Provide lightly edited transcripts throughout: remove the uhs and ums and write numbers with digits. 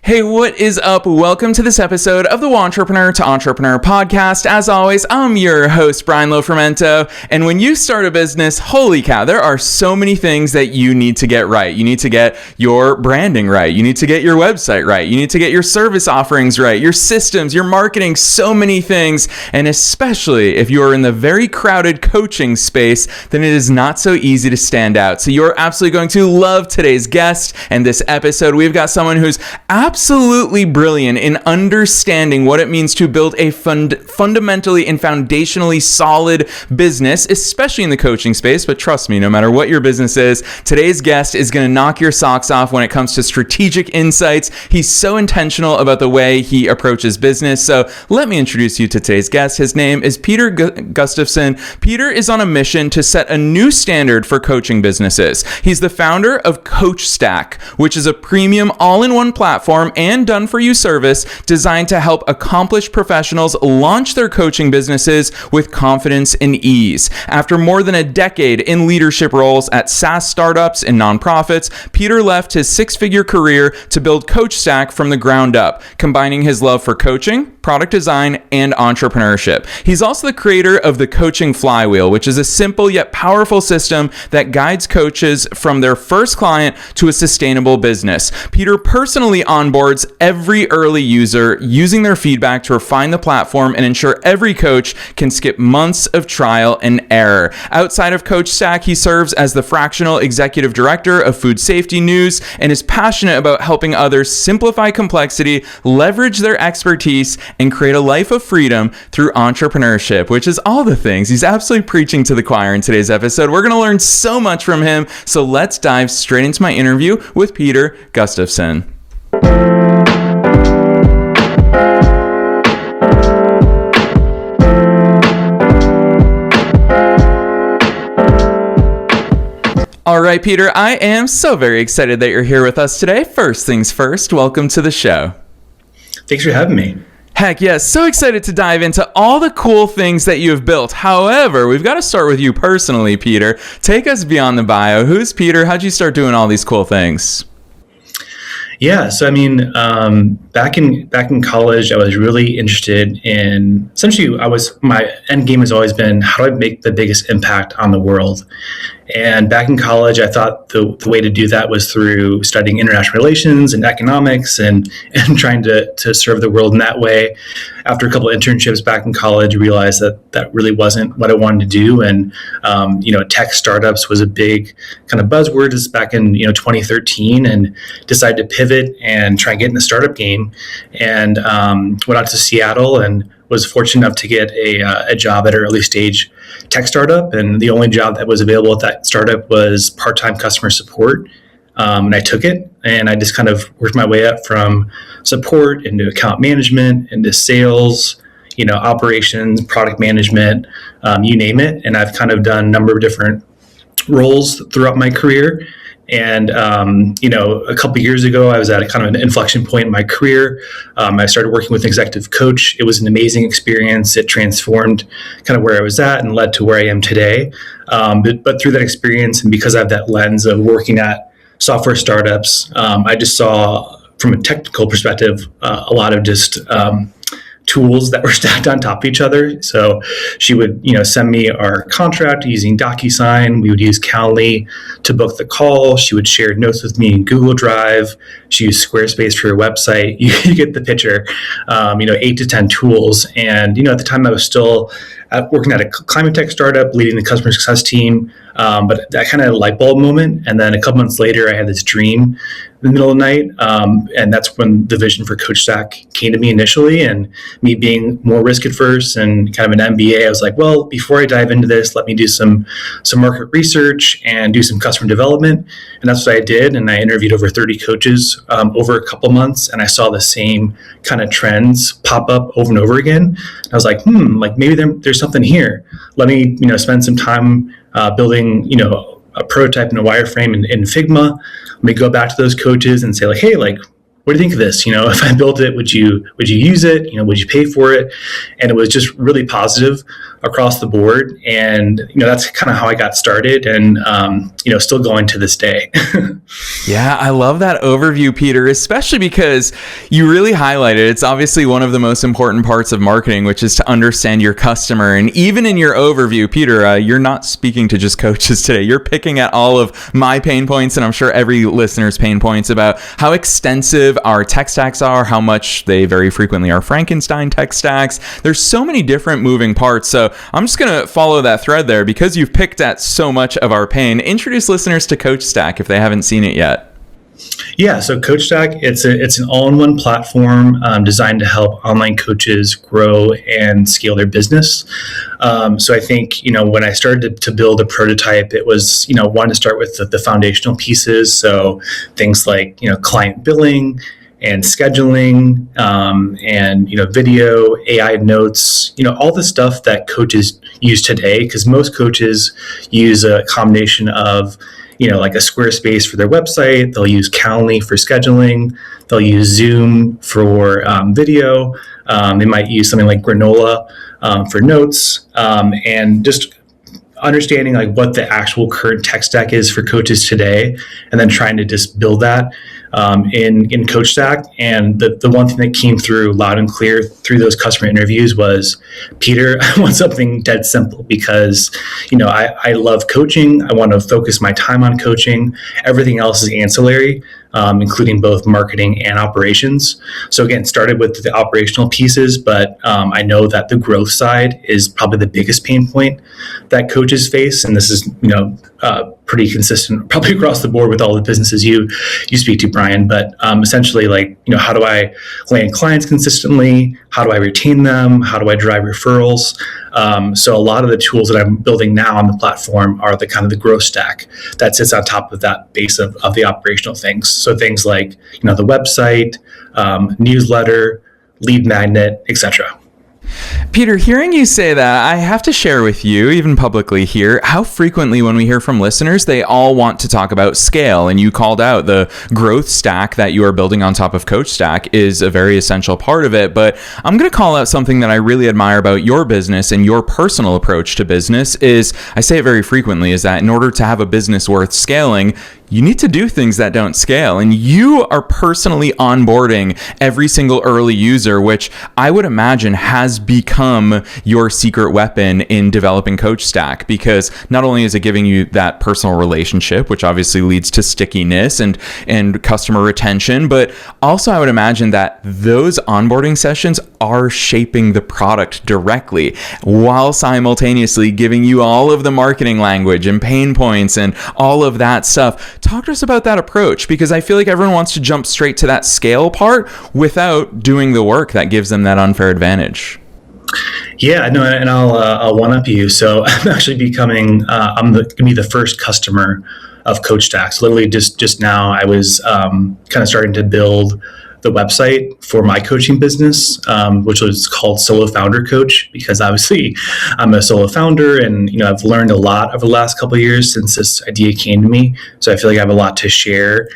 Hey, what is up? Welcome to this episode of the Entrepreneur to Entrepreneur podcast. As always, I'm your host, Brian Lofermento. And when you start a business, holy cow, there are so many things that you need to get right. You need to get your branding right. You need to get your website right. You need to get your service offerings right, your systems, your marketing, so many things. And especially if you are in the very crowded coaching space, then it is not so easy to stand out. So you're absolutely going to love today's guest and this episode. We've got someone who's absolutely brilliant in understanding what it means to build a fundamentally and foundationally solid business, especially in the coaching space. But trust me, no matter what your business is, today's guest is going to knock your socks off when it comes to strategic insights. He's so intentional about the way he approaches business. So let me introduce you to today's guest. His name is Peter Gustafson. Peter is on a mission to set a new standard for coaching businesses. He's the founder of coachstack, which is a premium all-in-one platform and done-for-you service designed to help accomplished professionals launch their coaching businesses with confidence and ease. After more than a decade in leadership roles at SaaS startups and nonprofits, Peter left his six-figure career to build coachstack from the ground up, combining his love for coaching, product design, and entrepreneurship. He's also the creator of the coaching Flywheel, which is a simple yet powerful system that guides coaches from their first client to a sustainable business. Peter personally onboards every early user, using their feedback to refine the platform and ensure every coach can skip months of trial and error. Outside of coachstack, he serves as the fractional executive director of Food Safety News and is passionate about helping others simplify complexity, leverage their expertise, and create a life of freedom through entrepreneurship, which is all the things he's absolutely preaching to the choir in today's episode. We're going to learn so much from him, so let's dive straight into my interview with Peter Gustafson. All right, Peter, I am so very excited that you're here with us today. First things first, welcome to the show. Thanks for having me. Heck yes, so excited to dive into all the cool things that you have built. However, we've got to start with you personally, Peter. Take us beyond the bio. Who's Peter? How'd you start doing all these cool things? Yeah, so back in college, I was really interested in, essentially, my end game has always been, how do I make the biggest impact on the world? And back in college, I thought the way to do that was through studying international relations and economics and trying to serve the world in that way. After a couple of internships back in college, I realized that really wasn't what I wanted to do. And, tech startups was a big kind of buzzword. This is back in, 2013, and decided to pivot and try and get in the startup game. And went out to Seattle and was fortunate enough to get a job at an early stage tech startup. And the only job that was available at that startup was part-time customer support. And I took it, and I just kind of worked my way up from support into account management, into sales, operations, product management, you name it. And I've kind of done a number of different roles throughout my career. And, a couple of years ago, I was at a kind of an inflection point in my career. I started working with an executive coach. It was an amazing experience. It transformed kind of where I was at and led to where I am today. But through that experience, and because I have that lens of working at software startups, I just saw from a technical perspective, a lot of just tools that were stacked on top of each other. So she would, send me our contract using DocuSign. We would use Calendly to book the call. She would share notes with me in Google Drive. She used Squarespace for her website. You get the picture. 8 to 10 tools. And, at the time I was still working at a climate tech startup, leading the customer success team. But that kind of light bulb moment. And then a couple months later, I had this dream in the middle of the night. And that's when the vision for coachstack came to me initially. And me being more risk adverse and kind of an MBA, I was like, well, before I dive into this, let me do some market research and do some customer development. And that's what I did. And I interviewed over 30 coaches over a couple months. And I saw the same kind of trends pop up over and over again. And I was like, maybe there's something here. Let me, spend some time building, a prototype in a wireframe in Figma. Let me go back to those coaches and say, hey, what do you think of this? If I built it, would you use it? Would you pay for it? And it was just really positive across the board. And, that's kind of how I got started, and, still going to this day. Yeah, I love that overview, Peter, especially because you really highlighted it's obviously one of the most important parts of marketing, which is to understand your customer. And even in your overview, Peter, you're not speaking to just coaches today. You're picking at all of my pain points, and I'm sure every listener's pain points about how extensive our tech stacks are, how much they very frequently are Frankenstein tech stacks. There's so many different moving parts. So I'm just going to follow that thread there because you've picked at so much of our pain. Introduce listeners to CoachStack if they haven't seen it yet. Yeah, so CoachStack, it's an all-in-one platform designed to help online coaches grow and scale their business. So I think, when I started to build a prototype, it was, wanted to start with the foundational pieces. So things like, client billing and scheduling, and, video, AI notes, all the stuff that coaches use today, because most coaches use a combination of, like a Squarespace for their website. They'll use Calendly for scheduling. They'll use Zoom for video. They might use something like Granola for notes, and just understanding like what the actual current tech stack is for coaches today, and then trying to just build that in CoachStack. And the one thing that came through loud and clear through those customer interviews was, Peter, I want something dead simple because, I love coaching. I want to focus my time on coaching. Everything else is ancillary, including both marketing and operations. So again, started with the operational pieces, but I know that the growth side is probably the biggest pain point that coaches face. And this is, pretty consistent probably across the board with all the businesses you speak to, Brian. But essentially, like, how do I land clients consistently? How do I retain them? How do I drive referrals? So a lot of the tools that I'm building now on the platform are the kind of the growth stack that sits on top of that base of the operational things. So things like, the website, newsletter, lead magnet, etc. Peter, hearing you say that, I have to share with you, even publicly here, how frequently when we hear from listeners, they all want to talk about scale. And you called out the growth stack that you are building on top of CoachStack is a very essential part of it. But I'm going to call out something that I really admire about your business and your personal approach to business is, I say it very frequently, is that in order to have a business worth scaling, you need to do things that don't scale. And you are personally onboarding every single early user, which I would imagine has become your secret weapon in developing CoachStack, because not only is it giving you that personal relationship, which obviously leads to stickiness and customer retention, but also I would imagine that those onboarding sessions are shaping the product directly while simultaneously giving you all of the marketing language and pain points and all of that stuff. Talk to us about that approach, because I feel like everyone wants to jump straight to that scale part without doing the work that gives them that unfair advantage. Yeah, no, and I'll one up you. So I'm actually becoming, I'm going to be the first customer of CoachStack. So literally just now I was kind of starting to build the website for my coaching business, which was called Solo Founder Coach, because obviously I'm a solo founder, and I've learned a lot over the last couple of years since this idea came to me. So I feel like I have a lot to share.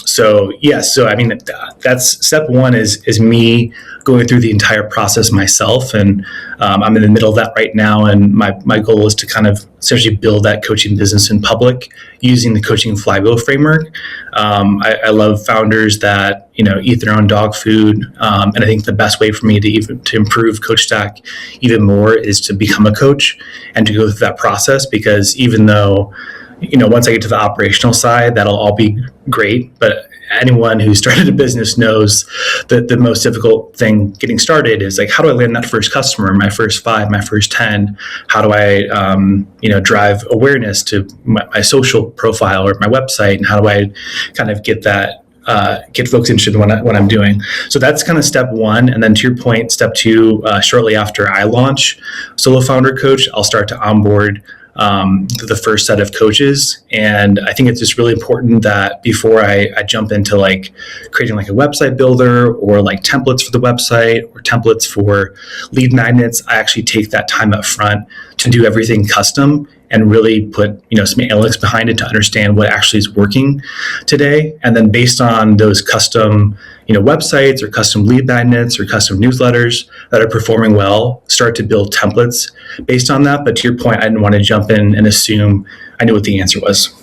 So I mean, that's step one is me going through the entire process myself. And I'm in the middle of that right now. And my goal is to kind of essentially build that coaching business in public using the coaching Flywheel framework. I love founders that, eat their own dog food. And I think the best way for me to improve CoachStack even more is to become a coach and to go through that process, because even though once I get to the operational side, that'll all be great. But anyone who started a business knows that the most difficult thing getting started is like, how do I land that first customer, my first 5, my first 10? How do I, drive awareness to my social profile or my website? And how do I kind of get that, get folks interested in what I'm doing? So that's kind of step one. And then to your point, step two, shortly after I launch Solo Founder Coach, I'll start to onboard the first set of coaches. And I think it's just really important that before I jump into like creating like a website builder or like templates for the website or templates for lead magnets, I actually take that time up front to do everything custom and really put some analytics behind it to understand what actually is working today. And then based on those custom websites or custom lead magnets or custom newsletters that are performing well, start to build templates based on that. But to your point, I didn't want to jump in and assume I knew what the answer was.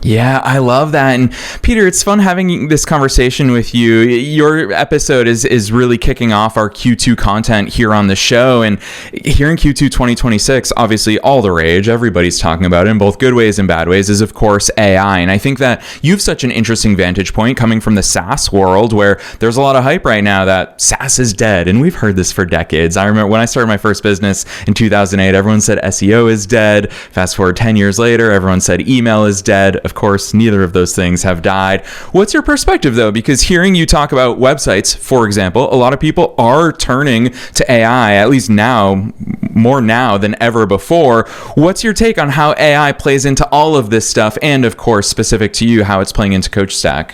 Yeah, I love that. And Peter, it's fun having this conversation with you. Your episode is really kicking off our Q2 content here on the show. And here in Q2 2026, obviously all the rage, everybody's talking about it in both good ways and bad ways, is of course AI. And I think that you have such an interesting vantage point coming from the SaaS world, where there's a lot of hype right now that SaaS is dead. And we've heard this for decades. I remember when I started my first business in 2008, everyone said SEO is dead. Fast forward 10 years later, everyone said email is dead. Of course, neither of those things have died. What's your perspective, though? Because hearing you talk about websites, for example, a lot of people are turning to AI, at least now, more now than ever before. What's your take on how AI plays into all of this stuff? And of course, specific to you, how it's playing into CoachStack?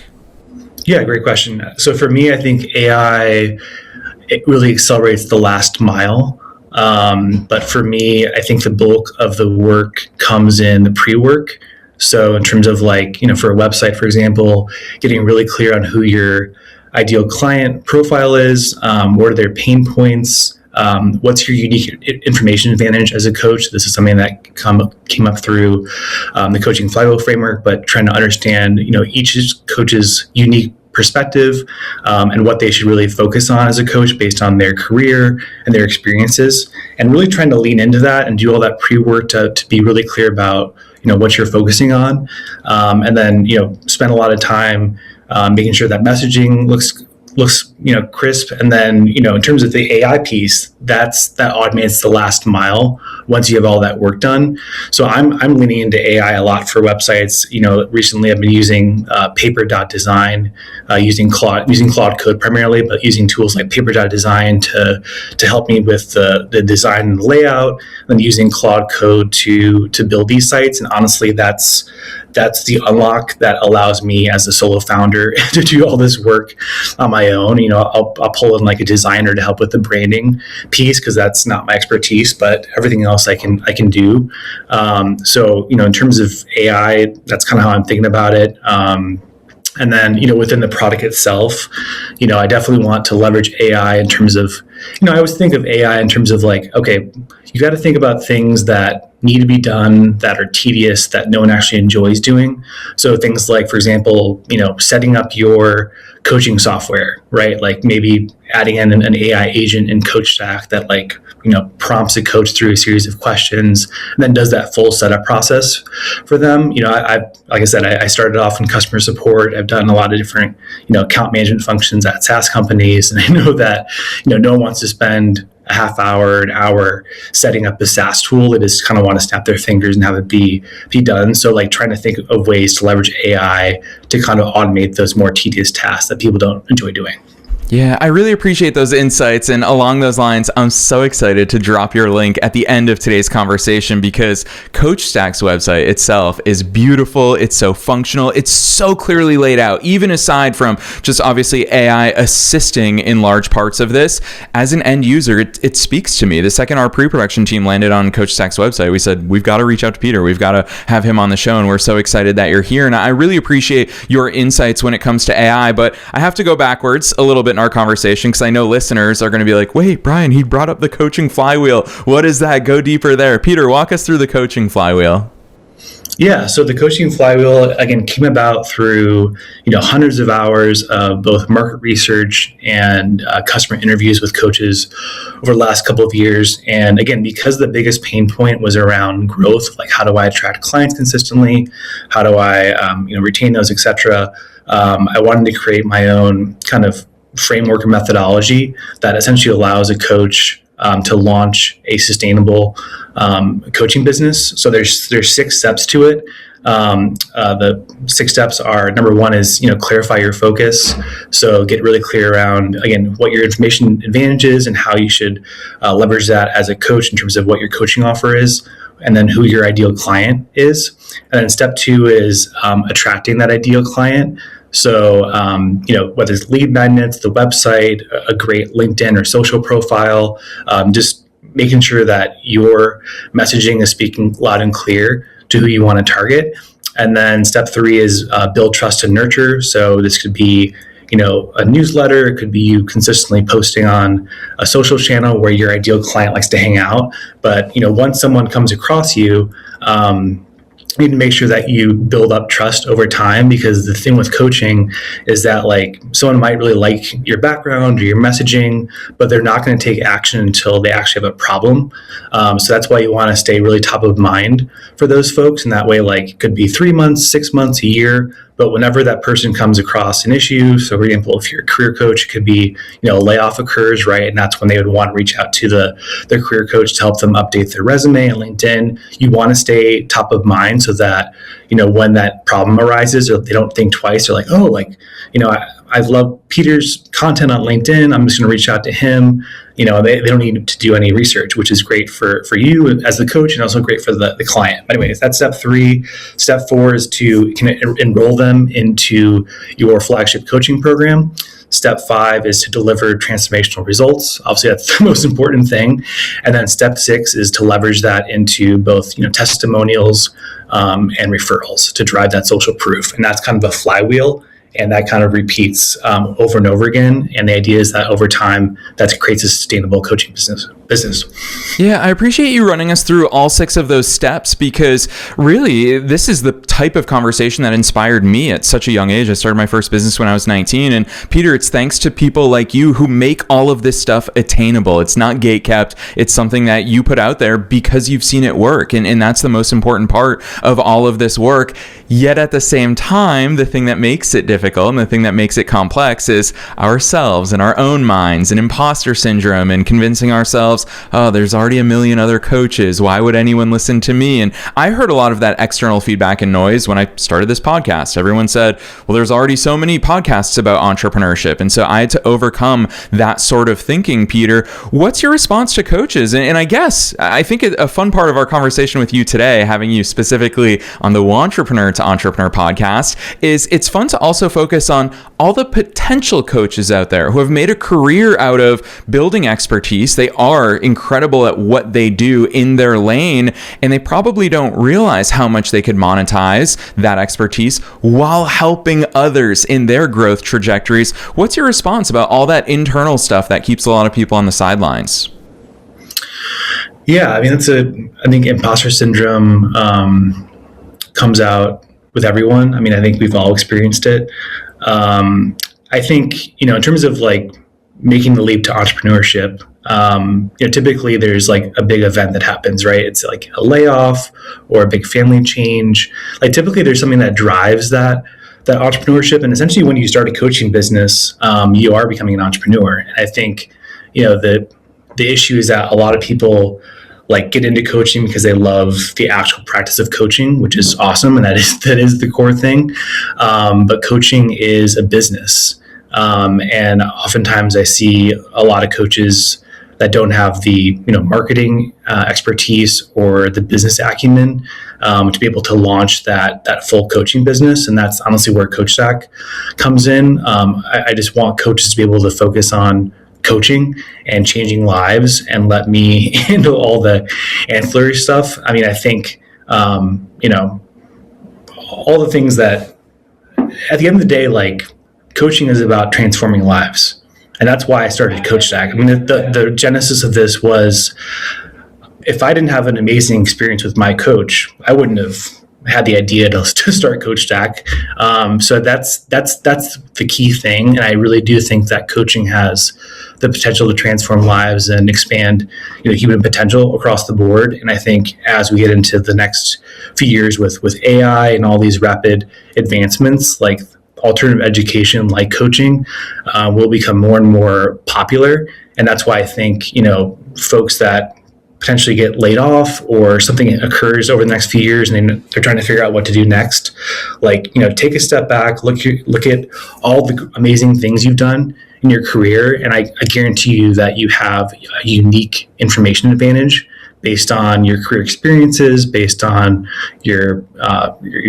Yeah, great question. So for me, I think AI, it really accelerates the last mile. But for me, I think the bulk of the work comes in the pre-work. So in terms of for a website, for example, getting really clear on who your ideal client profile is, what are their pain points, what's your unique information advantage as a coach. This is something that came up through the coaching Flywheel framework, but trying to understand, each coach's unique perspective and what they should really focus on as a coach based on their career and their experiences, and really trying to lean into that and do all that pre-work to be really clear about what you're focusing on, and then spend a lot of time making sure that messaging looks crisp. And then in terms of the AI piece, that automates the last mile once you have all that work done. So I'm leaning into AI a lot for websites. Recently I've been using paper.design, using Claude Code primarily, but using tools like paper.design to help me with the design and the layout, and using Claude Code to build these sites. And honestly, that's the unlock that allows me as a solo founder to do all this work on my own. I'll pull in like a designer to help with the branding piece, because that's not my expertise, but everything else I can do. So in terms of AI, that's kind of how I'm thinking about it. And then, within the product itself, I definitely want to leverage AI in terms of, I always think of AI in terms of okay, you got to think about things that need to be done, that are tedious, that no one actually enjoys doing. So things like, for example, setting up your coaching software, right? Like maybe adding in an AI agent in CoachStack that prompts a coach through a series of questions and then does that full setup process for them. Like I said, I started off in customer support. I've done a lot of different, account management functions at SaaS companies. And I know that, no one wants to spend a half hour, an hour setting up a SaaS tool. They just kind of want to snap their fingers and have it be done. So trying to think of ways to leverage AI to kind of automate those more tedious tasks that people don't enjoy doing. Yeah, I really appreciate those insights. And along those lines, I'm so excited to drop your link at the end of today's conversation, because CoachStack's website itself is beautiful. It's so functional. It's so clearly laid out, even aside from just obviously AI assisting in large parts of this. As an end user, it speaks to me. The second our pre-production team landed on CoachStack's website, we said, we've got to reach out to Peter. We've got to have him on the show. And we're so excited that you're here. And I really appreciate your insights when it comes to AI. But I have to go backwards a little bit in our conversation, because I know listeners are going to be like, wait, Brian, he brought up the coaching flywheel. What is that? Go deeper there. Peter, walk us through the coaching flywheel. Yeah, so the coaching flywheel, again, came about through hundreds of hours of both market research and customer interviews with coaches over the last couple of years. And again, because the biggest pain point was around growth, like how do I attract clients consistently? How do I retain those, etc. I wanted to create my own kind of framework or methodology that essentially allows a coach to launch a sustainable coaching business. So there's 6 steps to it. The 6 steps are, number 1 is, clarify your focus. So get really clear around, again, what your information advantage is and how you should leverage that as a coach in terms of what your coaching offer is, and then who your ideal client is. And then step 2 is attracting that ideal client. So, whether it's lead magnets, the website, a great LinkedIn or social profile, just making sure that your messaging is speaking loud and clear to who you want to target. And then step 3 is build trust and nurture. So this could be, a newsletter. It could be you consistently posting on a social channel where your ideal client likes to hang out. But, once someone comes across you, you need to make sure that you build up trust over time, because the thing with coaching is that someone might really like your background or your messaging, but they're not going to take action until they actually have a problem. So that's why you want to stay really top of mind for those folks. And that way, it could be 3 months, 6 months, a year, but whenever that person comes across an issue, so for example, if you're a career coach, it could be, a layoff occurs, right? And that's when they would want to reach out to their career coach to help them update their resume and LinkedIn. You want to stay top of mind so that, when that problem arises, or they don't think twice. They're like, I love Peter's content on LinkedIn. I'm just going to reach out to him. They don't need to do any research, which is great for you as the coach, and also great for the client. But anyways, that's step 3. Step 4 is to enroll them into your flagship coaching program. Step 5 is to deliver transformational results. Obviously, that's the most important thing. And then step 6 is to leverage that into both testimonials and referrals to drive that social proof. And that's kind of a flywheel. And that kind of repeats over and over again. And the idea is that over time, that creates a sustainable coaching business. Yeah, I appreciate you running us through all 6 of those steps, because really, this is the type of conversation that inspired me at such a young age. I started my first business when I was 19. And Peter, it's thanks to people like you who make all of this stuff attainable. It's not gatekept. It's something that you put out there because you've seen it work. And that's the most important part of all of this work. Yet at the same time, the thing that makes it difficult and the thing that makes it complex is ourselves and our own minds and imposter syndrome and convincing ourselves, oh, there's already a million other coaches. Why would anyone listen to me? And I heard a lot of that external feedback and noise when I started this podcast. Everyone said, well, there's already so many podcasts about entrepreneurship. And so I had to overcome that sort of thinking. Peter, what's your response to coaches? And I think a fun part of our conversation with you today, having you specifically on the Entrepreneur to Entrepreneur podcast, is it's fun to also focus on all the potential coaches out there who have made a career out of building expertise. They are incredible at what they do in their lane, and they probably don't realize how much they could monetize that expertise while helping others in their growth trajectories. What's your response about all that internal stuff that keeps a lot of people on the sidelines? Yeah, I mean, I think imposter syndrome comes out with everyone. I mean, I think we've all experienced it. I think, in terms of making the leap to entrepreneurship, typically there's a big event that happens, right? It's a layoff or a big family change. Typically there's something that drives that entrepreneurship. And essentially when you start a coaching business, you are becoming an entrepreneur. And I think, the issue is that a lot of people get into coaching because they love the actual practice of coaching, which is awesome. And that is the core thing. But coaching is a business. And oftentimes I see a lot of coaches that don't have the marketing expertise or the business acumen to be able to launch that full coaching business. And that's honestly where coachstack comes in. I just want coaches to be able to focus on coaching and changing lives and let me handle all the ancillary stuff. I mean, I think all the things that at the end of the day, coaching is about transforming lives. And that's why I started coachstack. I mean, the genesis of this was, if I didn't have an amazing experience with my coach, I wouldn't have had the idea to start coachstack. So that's the key thing. And I really do think that coaching has the potential to transform lives and expand human potential across the board. And I think as we get into the next few years with AI and all these rapid advancements, alternative education like coaching will become more and more popular. And that's why I think, folks that potentially get laid off or something occurs over the next few years and they're trying to figure out what to do next, take a step back, look at all the amazing things you've done in your career. And I guarantee you that you have a unique information advantage based on your career experiences, based on your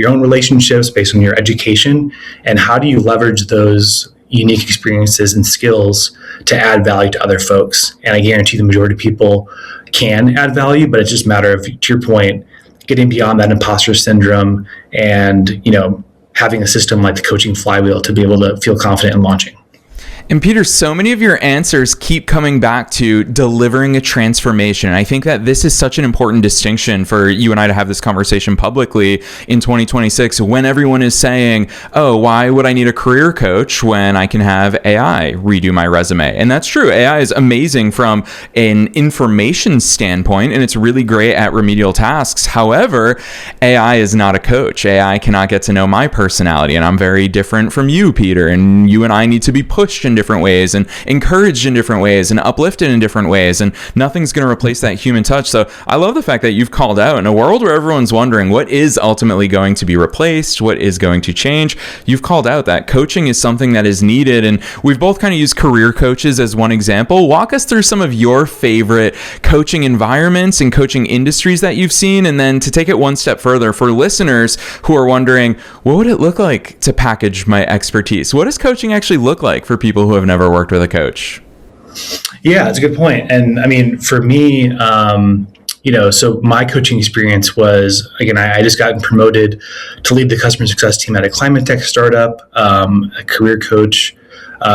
own relationships, based on your education, and how do you leverage those unique experiences and skills to add value to other folks. And I guarantee the majority of people, can add value, but it's just a matter of, to your point, getting beyond that imposter syndrome and, having a system like the coaching Flywheel to be able to feel confident in launching. And Peter, so many of your answers keep coming back to delivering a transformation. And I think that this is such an important distinction for you and I to have this conversation publicly in 2026 when everyone is saying, oh, why would I need a career coach when I can have AI redo my resume? And that's true. AI is amazing from an information standpoint, and it's really great at remedial tasks. However, AI is not a coach. AI cannot get to know my personality, and I'm very different from you, Peter, and you and I need to be pushed in different ways and encouraged in different ways and uplifted in different ways, and nothing's going to replace that human touch. So I love the fact that you've called out in a world where everyone's wondering what is ultimately going to be replaced, what is going to change. You've called out that coaching is something that is needed, and we've both kind of used career coaches as one example. Walk us through some of your favorite coaching environments and coaching industries that you've seen, and then to take it one step further for listeners who are wondering, what would it look like to package my expertise? What does coaching actually look like for people who have never worked with a coach? Yeah, that's a good point. And I mean, for me, so my coaching experience was, again, I just gotten promoted to lead the customer success team at a climate tech startup. A career coach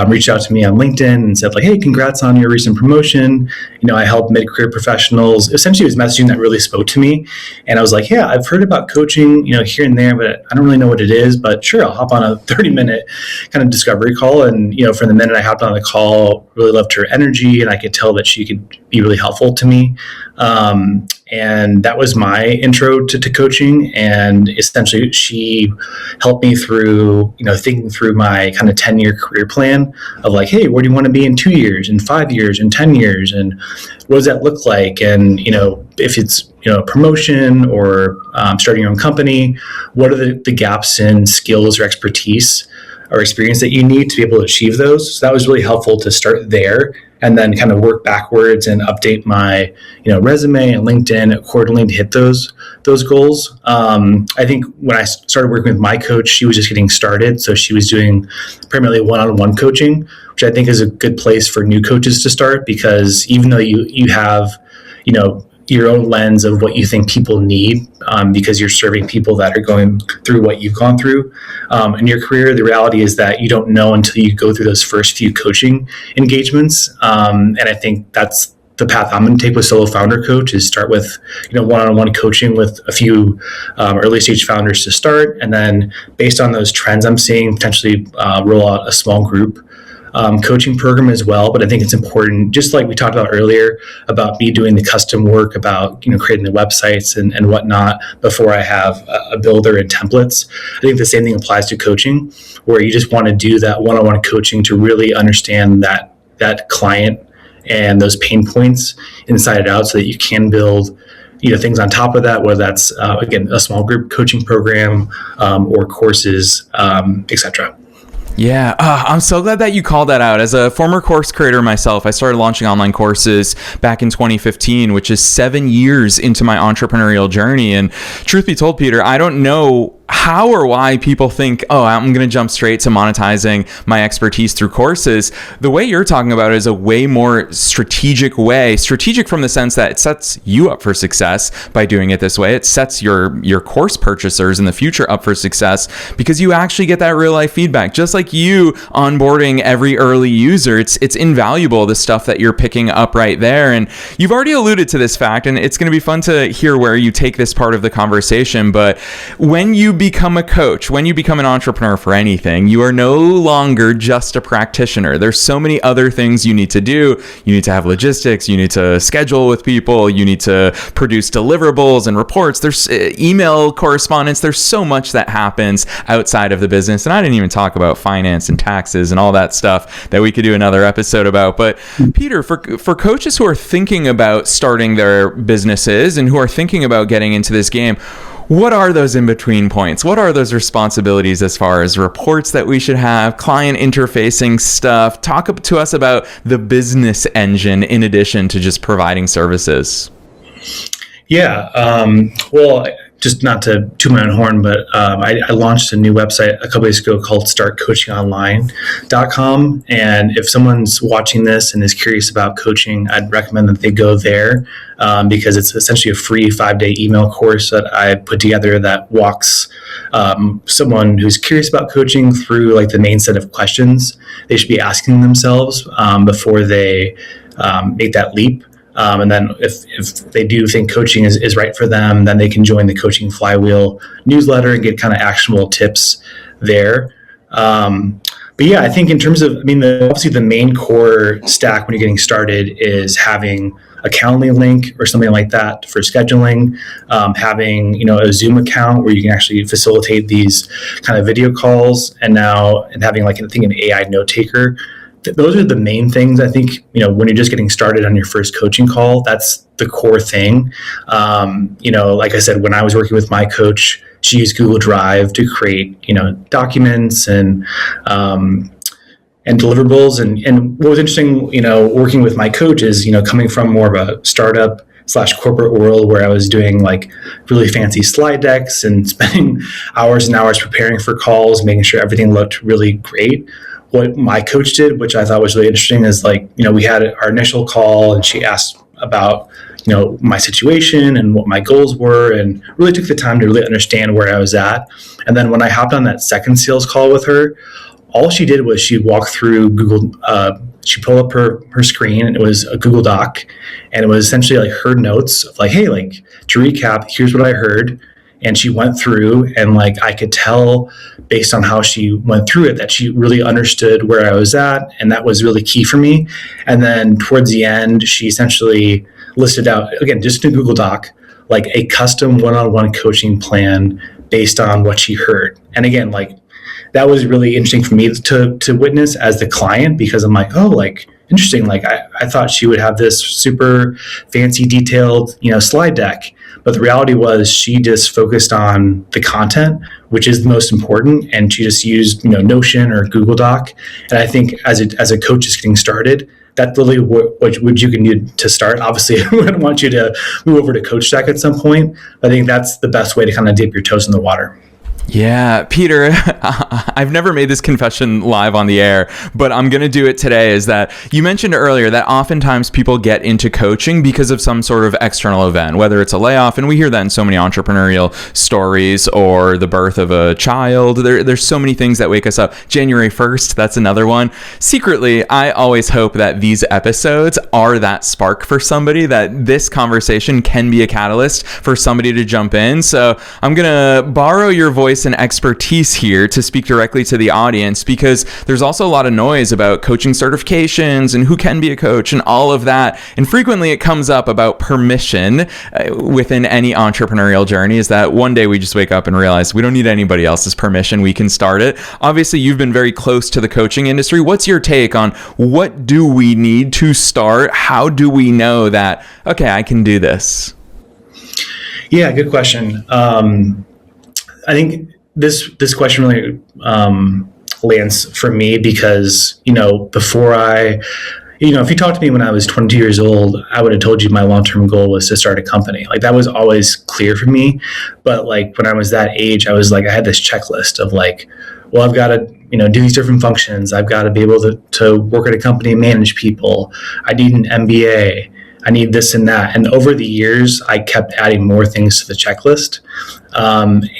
reached out to me on LinkedIn and said, like, hey, congrats on your recent promotion. I help mid-career professionals. Essentially, it was messaging that really spoke to me. And I was like, yeah, I've heard about coaching, here and there, but I don't really know what it is. But sure, I'll hop on a 30-minute kind of discovery call. And, from the minute I hopped on the call, really loved her energy. And I could tell that she could be really helpful to me. And that was my intro to coaching. And essentially, she helped me through, thinking through my kind of 10-year career plan of like, hey, where do you want to be in 2 years, in 5 years, in 10 years? And what does that look like? And, if it's, a promotion or starting your own company, what are the gaps in skills or expertise or experience that you need to be able to achieve those? So that was really helpful to start there and then kind of work backwards and update my, resume and LinkedIn accordingly to hit those goals. I think when I started working with my coach, she was just getting started. So she was doing primarily one-on-one coaching, which I think is a good place for new coaches to start, because even though you have, your own lens of what you think people need, because you're serving people that are going through what you've gone through in your career. The reality is that you don't know until you go through those first few coaching engagements. And I think that's the path I'm going to take with Solo Founder Coach, is start with, one-on-one coaching with a few early stage founders to start. And then based on those trends I'm seeing, potentially roll out a small group coaching program as well. But I think it's important, just like we talked about earlier, about me doing the custom work, about creating the websites and whatnot before I have a builder and templates. I think the same thing applies to coaching, where you just want to do that one-on-one coaching to really understand that client and those pain points inside and out, so that you can build things on top of that, whether that's again a small group coaching program or courses, etc. Yeah, I'm so glad that you called that out. As a former course creator myself, I started launching online courses back in 2015, which is 7 years into my entrepreneurial journey. And truth be told, Peter, I don't know how or why people think, oh, I'm going to jump straight to monetizing my expertise through courses. The way you're talking about it is a way more strategic way. Strategic from the sense that it sets you up for success by doing it this way. It sets your course purchasers in the future up for success, because you actually get that real life feedback. Just like you onboarding every early user, it's invaluable, the stuff that you're picking up right there. And you've already alluded to this fact, and it's going to be fun to hear where you take this part of the conversation. But when you become a coach, when you become an entrepreneur for anything, you are no longer just a practitioner. There's so many other things you need to do. You need to have logistics. You need to schedule with people. You need to produce deliverables and reports. There's email correspondence. There's so much that happens outside of the business. And I didn't even talk about finance and taxes and all that stuff that we could do another episode about. But Peter, for coaches who are thinking about starting their businesses and who are thinking about getting into this game, what are those in-between points? What are those responsibilities as far as reports that we should have, client interfacing stuff? Talk to us about the business engine in addition to just providing services. Yeah. Well, just not to toot my own horn, but I launched a new website a couple days ago called startcoachingonline.com. And if someone's watching this and is curious about coaching, I'd recommend that they go there because it's essentially a free 5-day email course that I put together that walks someone who's curious about coaching through like the main set of questions they should be asking themselves before they make that leap. And then if they do think coaching is right for them, then they can join the Coaching Flywheel newsletter and get kind of actionable tips there. But yeah, I think in terms of, obviously the main core stack when you're getting started is having a Calendly link or something like that for scheduling, having, a Zoom account where you can actually facilitate these kind of video calls, and having like, I think, an AI note taker. Those are the main things. I think, when you're just getting started on your first coaching call, that's the core thing. Like I said, when I was working with my coach, she used Google Drive to create, documents and deliverables. And what was interesting, working with my coach is, coming from more of a startup / corporate world where I was doing like really fancy slide decks and spending hours and hours preparing for calls, making sure everything looked really great. What my coach did, which I thought was really interesting, is like, we had our initial call and she asked about, my situation and what my goals were, and really took the time to really understand where I was at. And then when I hopped on that second sales call with her, all she did was she walked through Google, she pulled up her screen, and it was a Google Doc, and it was essentially like her notes of like, hey, like to recap, here's what I heard. And she went through, and like I could tell based on how she went through it that she really understood where I was at, and that was really key for me. And then towards the end, she essentially listed out, again, just in a Google Doc, like a custom one-on-one coaching plan based on what she heard. And again, like that was really interesting for me to witness as the client, because I'm like, oh, like interesting. Like I thought she would have this super fancy detailed, slide deck. But the reality was she just focused on the content, which is the most important. And she just used, Notion or Google Doc. And I think as a coach just getting started, that's literally what you can do to start. Obviously, I wouldn't want you to move over to coachstack at some point. But I think that's the best way to kind of dip your toes in the water. Yeah, Peter, I've never made this confession live on the air, but I'm going to do it today, is that you mentioned earlier that oftentimes people get into coaching because of some sort of external event, whether it's a layoff, and we hear that in so many entrepreneurial stories, or the birth of a child. There's so many things that wake us up. January 1st, that's another one. Secretly, I always hope that these episodes are that spark for somebody, that this conversation can be a catalyst for somebody to jump in. So I'm going to borrow your voice and expertise here to speak directly to the audience, because there's also a lot of noise about coaching certifications and who can be a coach and all of that. And frequently it comes up about permission within any entrepreneurial journey, is that one day we just wake up and realize we don't need anybody else's permission. We can start it. Obviously, you've been very close to the coaching industry. What's your take on what do we need to start? How do we know that, okay, I can do this? Yeah, good question. I think this question really lands for me because, before if you talked to me when I was 22 years old, I would have told you my long-term goal was to start a company. Like that was always clear for me. But like when I was that age, I was like, I had this checklist of like, well, I've got to, do these different functions. I've got to be able to work at a company and manage people. I need an MBA. I need this and that. And over the years, I kept adding more things to the checklist. And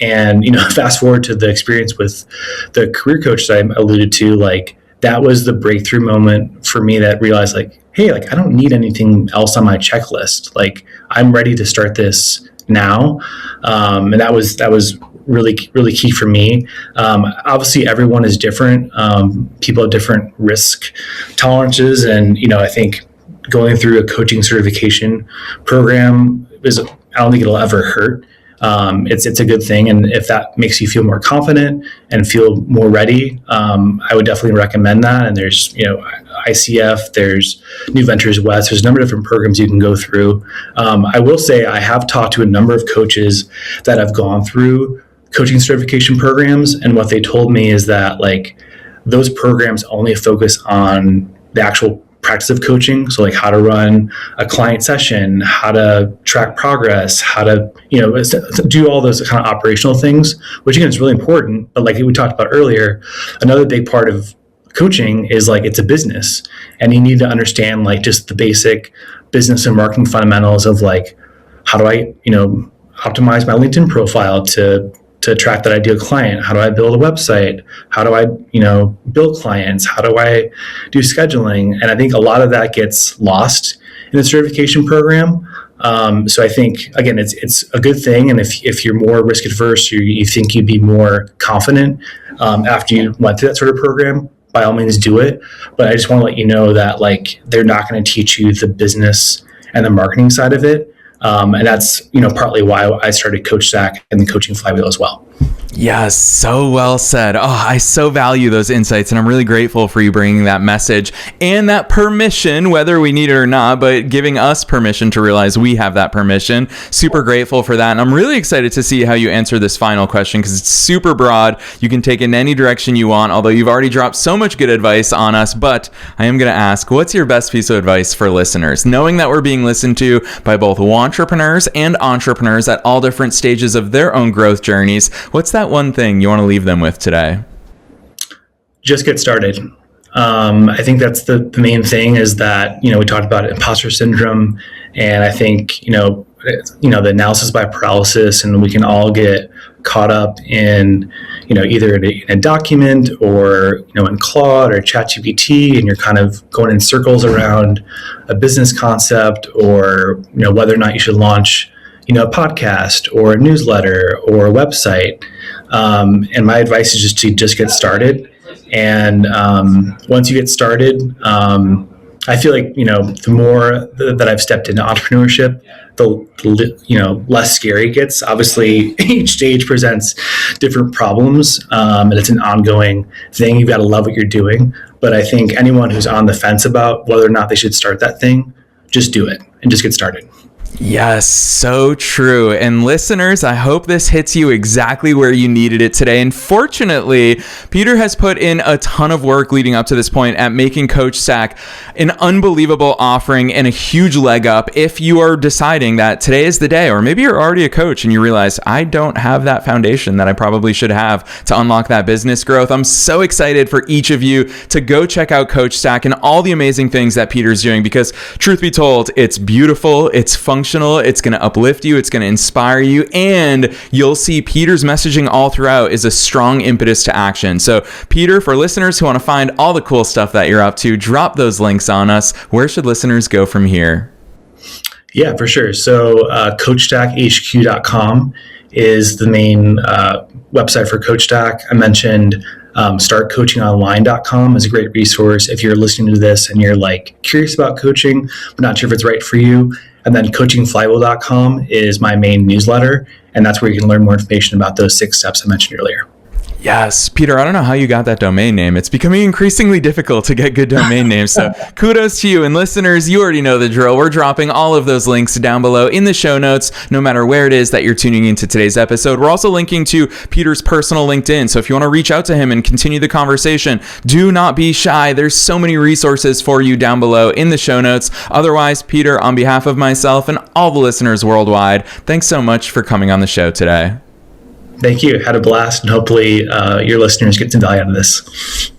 fast forward to the experience with the career coach that I alluded to, like that was the breakthrough moment for me that realized like, hey, like I don't need anything else on my checklist. Like I'm ready to start this now. And that was really, really key for me. Obviously everyone is different. People have different risk tolerances. And, I think going through a coaching certification program I don't think it'll ever hurt. It's a good thing. And if that makes you feel more confident and feel more ready, I would definitely recommend that. And there's, ICF, there's New Ventures West, there's a number of different programs you can go through. I will say I have talked to a number of coaches that have gone through coaching certification programs. And what they told me is that like those programs only focus on the actual practice of coaching. So like how to run a client session, how to track progress, how to, do all those kind of operational things, which again is really important. But like we talked about earlier, another big part of coaching is like it's a business, and you need to understand like just the basic business and marketing fundamentals of like how do I, optimize my LinkedIn profile to attract that ideal client? How do I build a website? How do I, build clients? How do I do scheduling? And I think a lot of that gets lost in the certification program. So I think, again, it's a good thing. And if you're more risk adverse, or you think you'd be more confident after you went through that sort of program, by all means do it. But I just want to let you know that like they're not going to teach you the business and the marketing side of it. And that's, partly why I started CoachStack and the coaching Flywheel as well. Yes, so well said. Oh, I so value those insights, and I'm really grateful for you bringing that message and that permission, whether we need it or not, but giving us permission to realize we have that permission. Super grateful for that. And I'm really excited to see how you answer this final question, because it's super broad. You can take it in any direction you want, although you've already dropped so much good advice on us. But I am going to ask, what's your best piece of advice for listeners? Knowing that we're being listened to by both entrepreneurs and entrepreneurs at all different stages of their own growth journeys, what's that one thing you want to leave them with today? Just get started. I think that's the main thing, is that, we talked about imposter syndrome, and I think, the analysis by paralysis, and we can all get caught up in, either in a document or, in Claude or ChatGPT, and you're kind of going in circles around a business concept, or, whether or not you should launch, a podcast or a newsletter or a website. And my advice is just get started. And once you get started, I feel like, the more that I've stepped into entrepreneurship, the less scary it gets. Obviously, each stage presents different problems, and it's an ongoing thing. You've got to love what you're doing. But I think anyone who's on the fence about whether or not they should start that thing, just do it and just get started. Yes, so true. And listeners, I hope this hits you exactly where you needed it today. And fortunately, Peter has put in a ton of work leading up to this point at making CoachStack an unbelievable offering and a huge leg up if you are deciding that today is the day, or maybe you're already a coach and you realize, I don't have that foundation that I probably should have to unlock that business growth. I'm so excited for each of you to go check out CoachStack and all the amazing things that Peter's doing, because truth be told, it's beautiful, it's functional, it's going to uplift you, it's going to inspire you, and you'll see Peter's messaging all throughout is a strong impetus to action. So Peter, for listeners who want to find all the cool stuff that you're up to, drop those links on us. Where should listeners go from here? Yeah, for sure. So coachstackhq.com is the main website for CoachStack. I mentioned startcoachingonline.com is a great resource if you're listening to this and you're like curious about coaching but not sure if it's right for you. And then coachingflywheel.com is my main newsletter, and that's where you can learn more information about those 6 steps I mentioned earlier. Yes, Peter, I don't know how you got that domain name. It's becoming increasingly difficult to get good domain names. So kudos to you. And listeners, you already know the drill. We're dropping all of those links down below in the show notes, no matter where it is that you're tuning into today's episode. We're also linking to Peter's personal LinkedIn. So if you want to reach out to him and continue the conversation, do not be shy. There's so many resources for you down below in the show notes. Otherwise, Peter, on behalf of myself and all the listeners worldwide, thanks so much for coming on the show today. Thank you. Had a blast, and hopefully your listeners get some value out of this.